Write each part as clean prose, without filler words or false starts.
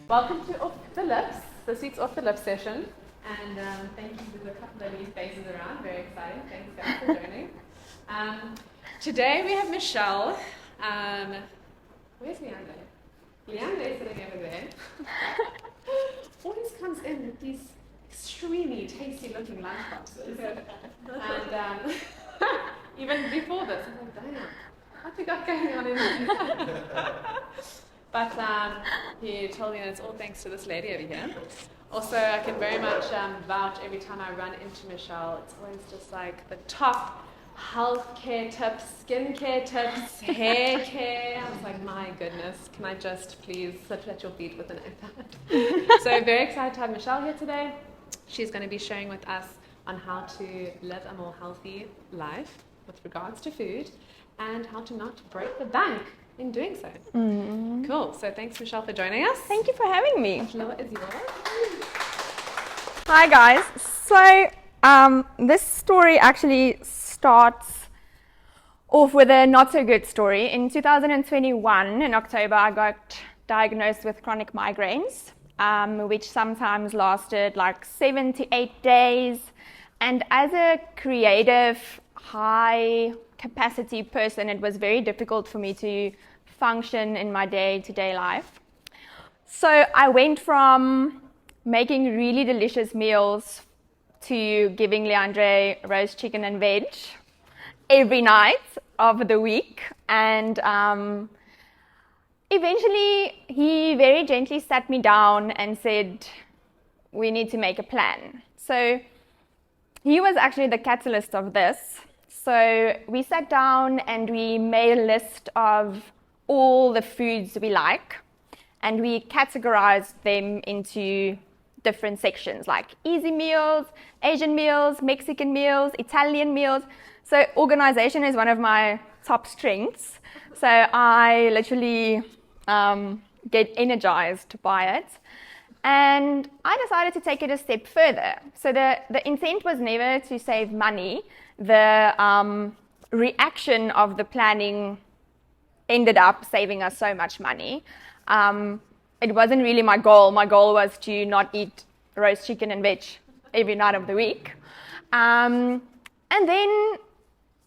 Welcome to Off the Lips, this week's Off the Lips session. And thank you to the couple of new faces around, very exciting. Thanks guys for joining. Today we have Michelle. Where's Leander? Leander is sitting over there. Always comes in with these extremely tasty looking lunch boxes. And even before this, I'm like, damn, what we got going on in here? But he told me that it's all thanks to this lady over here. Also, I can very much vouch every time I run into Michelle, it's always just like the top healthcare tips, skincare tips, hair care. I was like, my goodness, can I just please sit at your feet with an iPad? So very excited to have Michelle here today. She's going to be sharing with us on how to live a more healthy life with regards to food and how to not break the bank in doing so. Cool. So thanks, Michelle, for joining us. Thank you for having me. The floor is yours. Hi, guys. So this story actually starts off with a not so good story. In 2021, in October, I got diagnosed with chronic migraines, which sometimes lasted like 7 to 8 days. And as a creative, high capacity person, it was very difficult for me to function in my day-to-day life. So I went from making really delicious meals to giving Leandre roast chicken and veg every night of the week. And eventually he very gently sat me down and said, we need to make a plan. So he was actually the catalyst of this. So we sat down and we made a list of all the foods we like, and we categorized them into different sections like easy meals, Asian meals, Mexican meals, Italian meals. So organization is one of my top strengths. So I literally get energized by it. And I decided to take it a step further. So the intent was never to save money. The reaction of the planning ended up saving us so much money. It wasn't really my goal. My goal was to not eat roast chicken and veg every night of the week. And then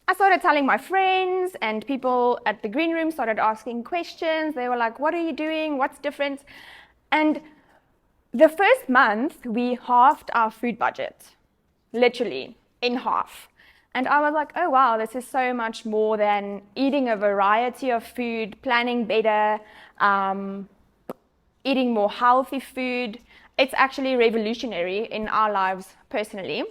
I started telling my friends, and people at the green room started asking questions. They were like, what are you doing? What's different? And the first month, we halved our food budget, literally in half. And I was like, oh wow, this is so much more than eating a variety of food, planning better, eating more healthy food. It's actually revolutionary in our lives personally.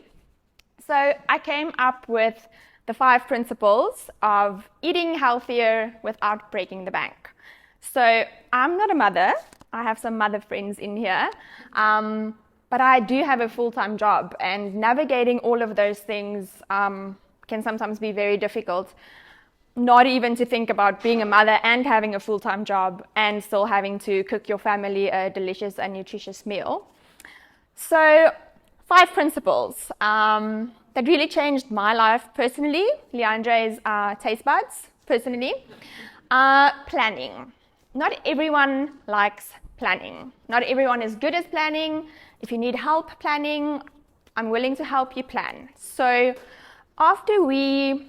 So I came up with the 5 principles of eating healthier without breaking the bank. So I'm not a mother. I have some mother friends in here. But I do have a full-time job, and navigating all of those things can sometimes be very difficult. Not even to think about being a mother and having a full-time job and still having to cook your family a delicious and nutritious meal. So 5 principles that really changed my life personally, Leandre's taste buds personally. Planning. Not everyone likes planning. Not everyone is good at planning. If you need help planning, I'm willing to help you plan. So after we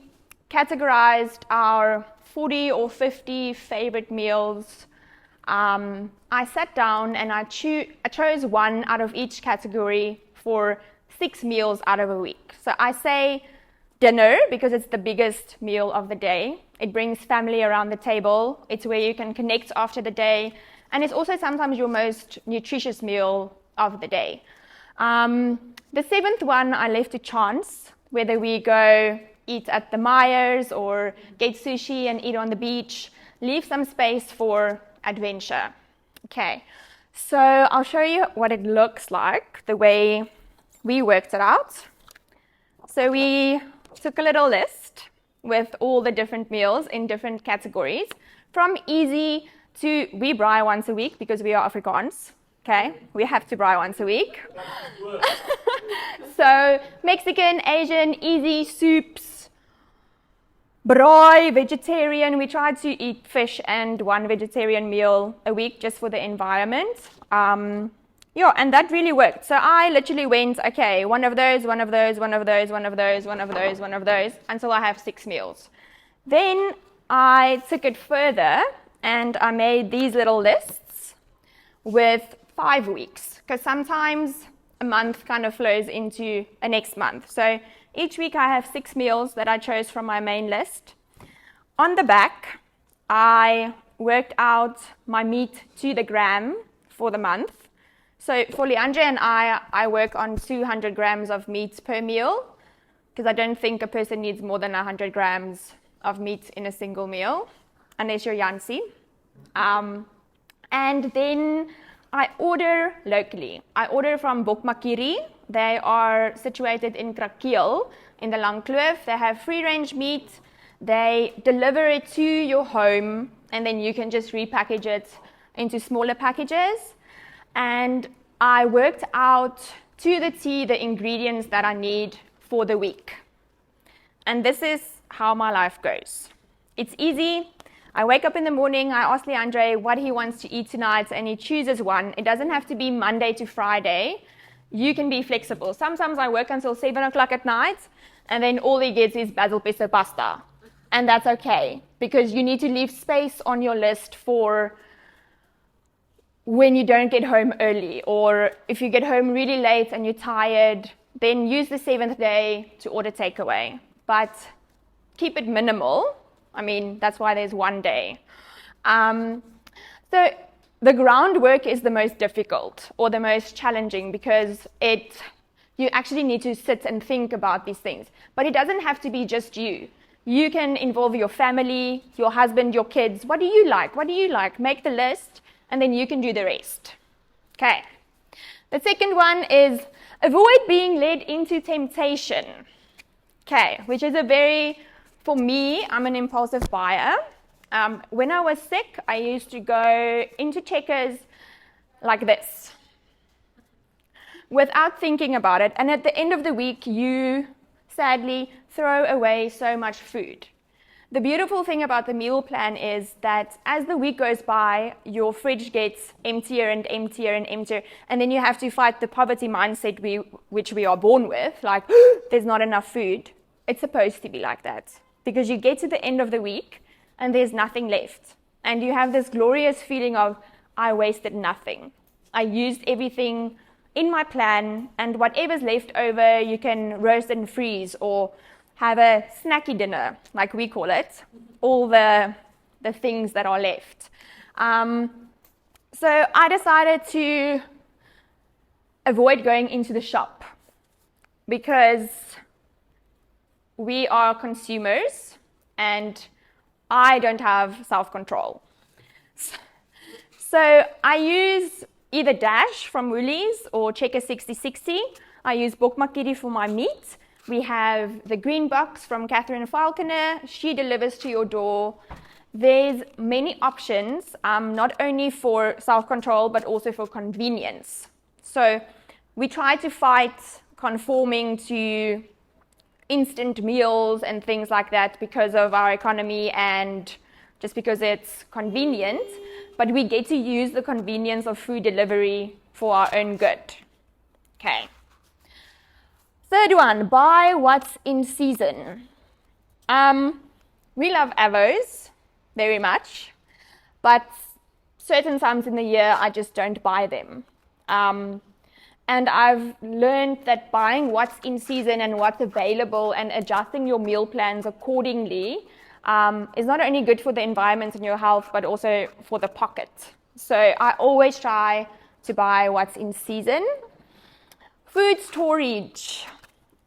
categorized our 40 or 50 favorite meals, I sat down and I chose one out of each category for 6 meals out of a week. So I say dinner because it's the biggest meal of the day. It brings family around the table. It's where you can connect after the day. And it's also sometimes your most nutritious meal of the day. The 7th one I left to chance, whether we go eat at the Myers or get sushi and eat on the beach. Leave some space for adventure. Okay, so I'll show you what it looks like, the way we worked it out. So we took a little list with all the different meals in different categories, from easy to we braai once a week because we are Afrikaans. Okay, we have to braai once a week. So Mexican, Asian, easy soups, braai, vegetarian. We try to eat fish and 1 vegetarian meal a week just for the environment. Yeah, and that really worked. So I literally went, okay, one of those, one of those, one of those, one of those, one of those, one of those, until I have 6 meals. Then I took it further and I made these little lists with 5 weeks, because sometimes a month kind of flows into a next month. So each week I have 6 meals that I chose from my main list. On the back, I worked out my meat to the gram for the month. So for Leandre and I work on 200 grams of meat per meal, because I don't think a person needs more than 100 grams of meat in a single meal, unless you're Yancy. And then I order locally. I order from Bokmakiri. They are situated in Krakiel, in the Langkloof. They have free-range meat. They deliver it to your home, and then you can just repackage it into smaller packages. And I worked out to the T the ingredients that I need for the week. And this is how my life goes. It's easy. I wake up in the morning, I ask Leandre what he wants to eat tonight, and he chooses one. It doesn't have to be Monday to Friday. You can be flexible. Sometimes I work until 7 o'clock at night, and then all he gets is basil pesto pasta. And that's okay, because you need to leave space on your list for when you don't get home early, or if you get home really late and you're tired, then use the 7th day to order takeaway. But keep it minimal. I mean, that's why there's one day. So the groundwork is the most difficult or the most challenging, because you actually need to sit and think about these things. But it doesn't have to be just you. You can involve your family, your husband, your kids. What do you like? What do you like? Make the list, and then you can do the rest. Okay. The second one is avoid being led into temptation. Okay, which is for me, I'm an impulsive buyer. When I was sick, I used to go into Checkers like this, without thinking about it. And at the end of the week, you sadly throw away so much food. The beautiful thing about the meal plan is that as the week goes by, your fridge gets emptier and emptier and emptier, and then you have to fight the poverty mindset which we are born with, like, there's not enough food. It's supposed to be like that, because you get to the end of the week and there's nothing left. And you have this glorious feeling of, I wasted nothing. I used everything in my plan, and whatever's left over, you can roast and freeze or have a snacky dinner, like we call it, all the things that are left. So I decided to avoid going into the shop, because we are consumers and I don't have self-control. So I use either Dash from Woolies or Checker 6060. I use Bokmakiri for my meat. We have the green box from Catherine Falconer. She delivers to your door. There's many options, not only for self-control, but also for convenience. So we try to fight conforming to instant meals and things like that because of our economy and just because it's convenient. But we get to use the convenience of food delivery for our own good. Okay. Third one, buy what's in season. We love avos very much, but certain times in the year I just don't buy them. And I've learned that buying what's in season and what's available and adjusting your meal plans accordingly is not only good for the environment and your health, but also for the pocket. So I always try to buy what's in season. Food storage.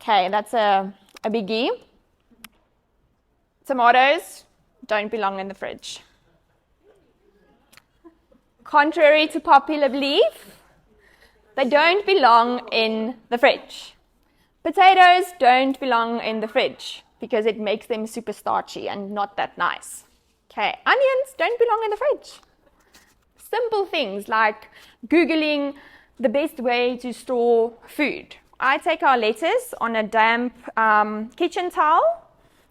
Okay, that's a biggie. Tomatoes don't belong in the fridge. Contrary to popular belief, they don't belong in the fridge. Potatoes don't belong in the fridge because it makes them super starchy and not that nice. Okay, onions don't belong in the fridge. Simple things like Googling the best way to store food. I take our lettuce on a damp kitchen towel,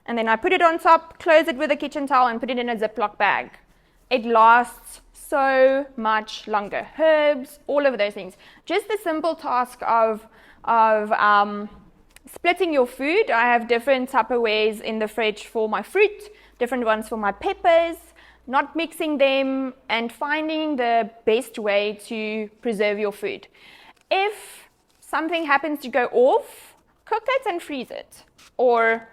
and then I put it on top, close it with a kitchen towel, and put it in a Ziploc bag. it lasts so much longer. Herbs, all of those things. Just the simple task of splitting your food. I have different Tupperwares in the fridge for my fruit, different ones for my peppers, not mixing them, and finding the best way to preserve your food. If something happens to go off, cook it and freeze it, or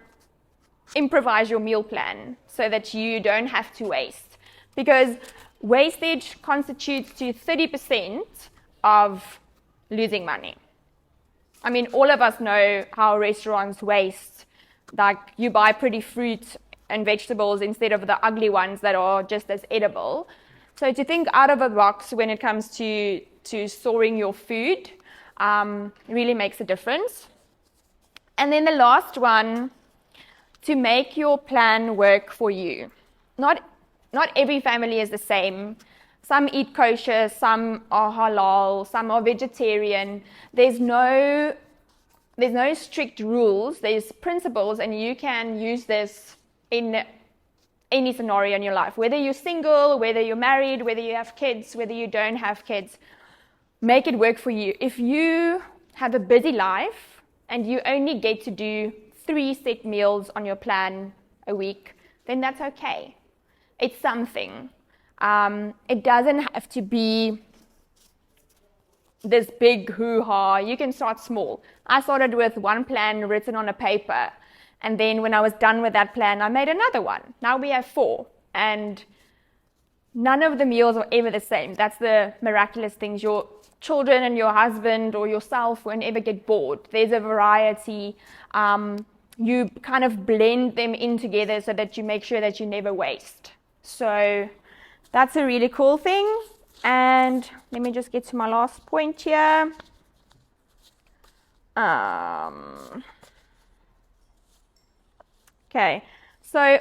improvise your meal plan so that you don't have to waste, because wastage constitutes to 30% of losing money. I mean, all of us know how restaurants waste. Like, you buy pretty fruit and vegetables instead of the ugly ones that are just as edible. So to think out of the box when it comes to storing your food really makes a difference. And then the last one, to make your plan work for you. Not every family is the same. Some eat kosher, some are halal, some are vegetarian. There's no strict rules, there's principles, and you can use this in any scenario in your life. Whether you're single, whether you're married, whether you have kids, whether you don't have kids, make it work for you. If you have a busy life and you only get to do 3 set meals on your plan a week, then that's okay. It's something. It doesn't have to be this big hoo-ha. You can start small. I started with 1 plan written on a paper, and then when I was done with that plan, I made another one. Now we have 4, and none of the meals are ever the same. That's the miraculous things. Your children and your husband or yourself won't ever get bored. There's a variety. You kind of blend them in together so that you make sure that you never waste. So that's a really cool thing. And let me just get to my last point here. Okay, so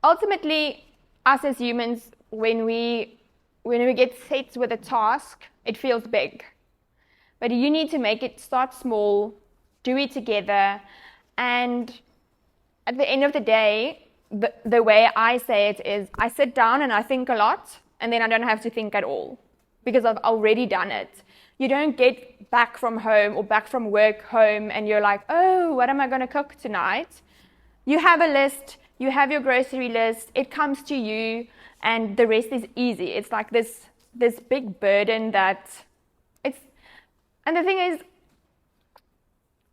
ultimately, us as humans, when we get set with a task, it feels big. But you need to make it start small, do it together, and at the end of the day, the way I say it is, I sit down and I think a lot, and then I don't have to think at all, because I've already done it. You don't get back from home or back from work home and you're like, oh, what am I going to cook tonight? You have a list, you have your grocery list, it comes to you, and the rest is easy. It's like this big burden that and the thing is,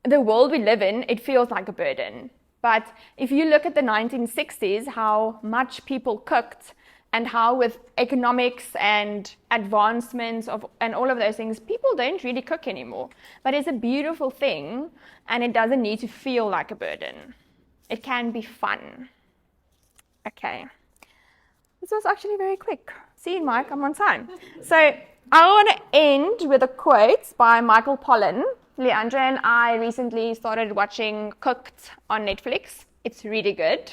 the world we live in, it feels like a burden. But if you look at the 1960s, how much people cooked, and how with economics and advancements and all of those things, people don't really cook anymore. But it's a beautiful thing, and it doesn't need to feel like a burden. It can be fun. Okay. This was actually very quick. See, Mike, I'm on time. So I want to end with a quote by Michael Pollan. Leandra and I recently started watching Cooked on Netflix. It's really good.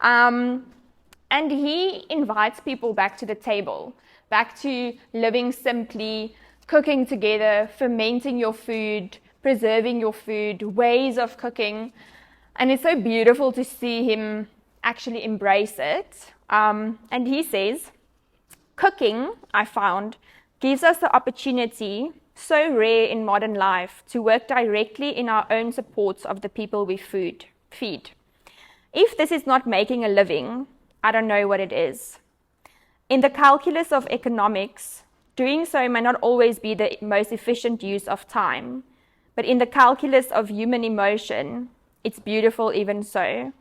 And he invites people back to the table, back to living simply, cooking together, fermenting your food, preserving your food, ways of cooking. And it's so beautiful to see him actually embrace it. And he says, cooking, I found, gives us the opportunity, so rare in modern life, to work directly in our own supports of the people we feed. If this is not making a living, I don't know what it is. In the calculus of economics, doing so may not always be the most efficient use of time, but in the calculus of human emotion, it's beautiful even so.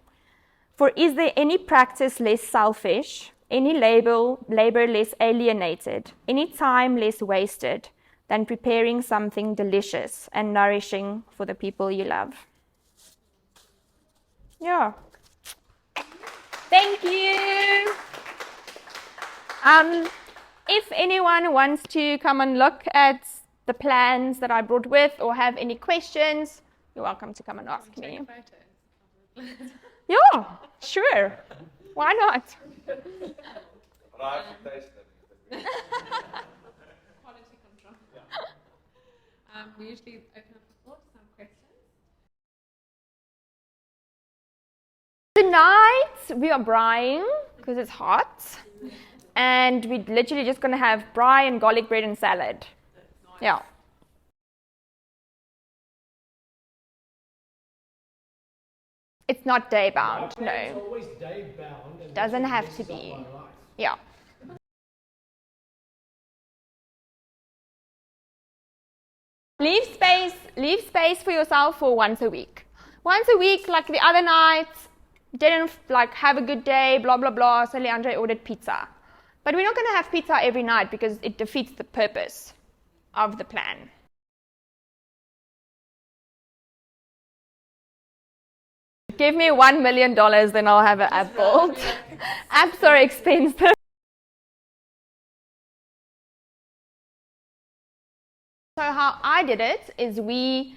For is there any practice less selfish, any labor less alienated, any time less wasted than preparing something delicious and nourishing for the people you love? Yeah. Thank you. If anyone wants to come and look at the plans that I brought with or have any questions, you're welcome to come and ask me. Yeah, sure. Why not? Quality control. We usually open up the floor to some questions. Tonight we are braaiing because it's hot. And we're literally just going to have braai and garlic bread and salad. Yeah. It's not day bound, no. It's always day bound. And Doesn't have to be. Yeah. Leave space for yourself for once a week. Once a week, like the other night, didn't like have a good day, blah, blah, blah, so Leandre ordered pizza. But we're not going to have pizza every night because it defeats the purpose of the plan. Give me $1 million, then I'll have an app built. Apps are expensive. So how I did it is we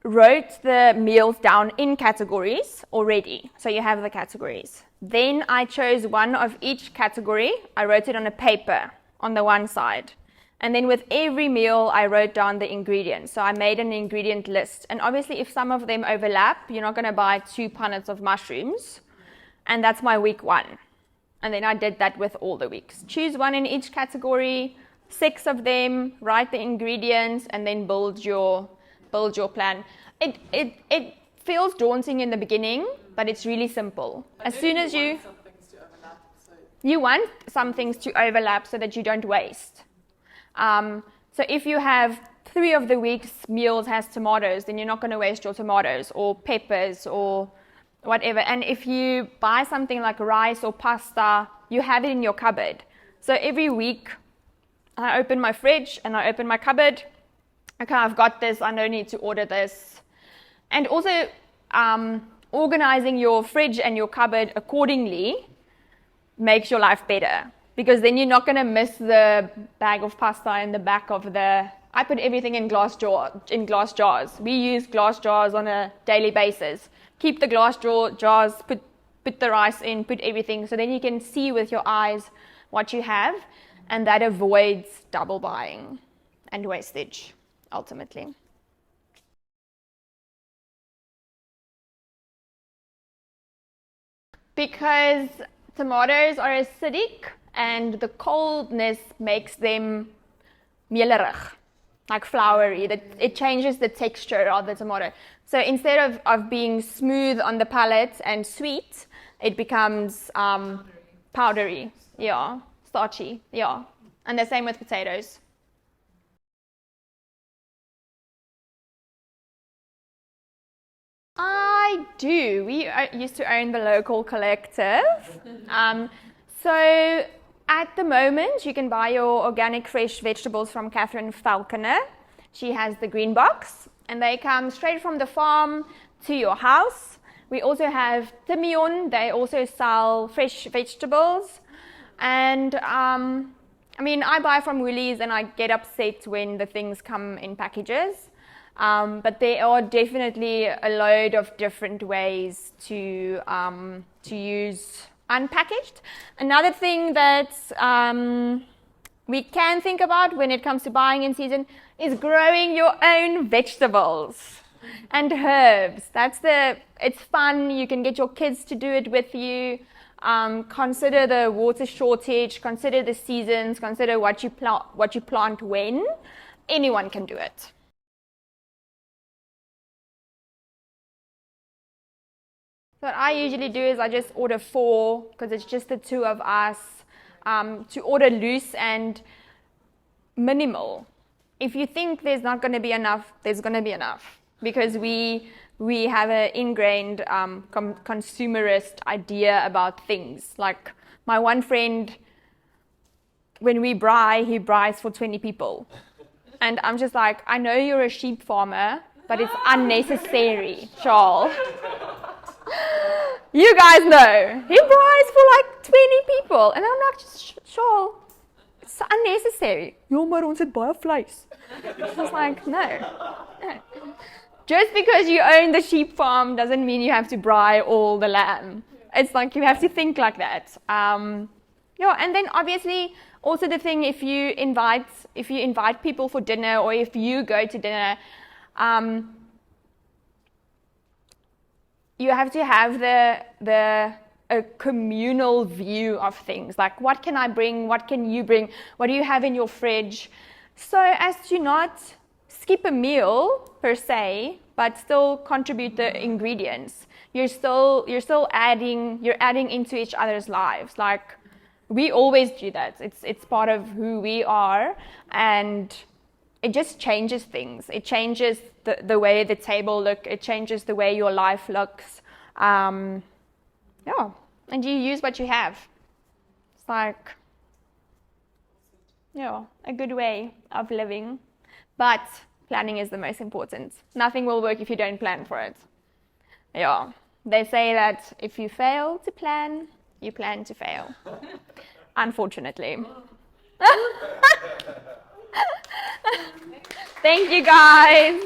wrote the meals down in categories already. So you have the categories. Then I chose one of each category. I wrote it on a paper on the one side. And then with every meal, I wrote down the ingredients. So I made an ingredient list. And obviously, if some of them overlap, you're not going to buy 2 punnets of mushrooms. And that's my week 1. And then I did that with all the weeks. Choose one in each category, 6 of them, write the ingredients, and then build your plan. It feels daunting in the beginning, but it's really simple. As soon as you want some things to overlap so that you don't waste. So if you have 3 of the week's meals has tomatoes, then you're not going to waste your tomatoes or peppers or whatever. And if you buy something like rice or pasta, you have it in your cupboard. So every week, I open my fridge and I open my cupboard. Okay, I've got this. I don't need to order this. And also, organizing your fridge and your cupboard accordingly makes your life better. Because then you're not going to miss the bag of pasta in the back of the... I put everything in glass jars. We use glass jars on a daily basis. Keep the glass jars, put the rice in, put everything, so then you can see with your eyes what you have, and that avoids double buying and wastage, ultimately. Because tomatoes are acidic, and the coldness makes them melerig, like floury. It changes the texture of the tomato. So instead of being smooth on the palate and sweet, it becomes powdery, yeah, starchy, yeah. And the same with potatoes. I do. We used to own the local collective. So at the moment, you can buy your organic fresh vegetables from Catherine Falconer. She has the green box, and they come straight from the farm to your house. We also have Timion. They also sell fresh vegetables. And I buy from Woolies, and I get upset when the things come in packages. But there are definitely a load of different ways to use unpackaged. Another thing that we can think about when it comes to buying in season is growing your own vegetables and herbs. It's fun. You can get your kids to do it with you. Consider the water shortage. Consider the seasons. Consider what you plant when. Anyone can do it. What I usually do is I just order 4 because it's just the 2 of us, to order loose and minimal. If you think there's not going to be enough, there's going to be enough, because we have an ingrained consumerist idea about things. Like my one friend, when we braai, he braais for 20 people. And I'm just like, I know you're a sheep farmer, but it's unnecessary, Charles. You guys know. He braais for like 20 people. And I'm like, Charles, it's unnecessary. Ja, maar ons het baie vleis. I was like, no. Just because you own the sheep farm doesn't mean you have to braai all the lamb. It's like you have to think like that. And then obviously also the thing, if you invite people for dinner, or if you go to dinner, you have to have the a communal view of things. Like, what can I bring? What can you bring? What do you have in your fridge? So as to not skip a meal per se, but still contribute the ingredients. You're still adding into each other's lives. Like, we always do that. It's part of who we are, and it just changes things. It changes the way the table looks. It changes the way your life looks. Yeah, and you use what you have. It's like, yeah, a good way of living. But planning is the most important. Nothing will work if you don't plan for it. Yeah, they say that if you fail to plan, you plan to fail. Unfortunately. Thank you, guys.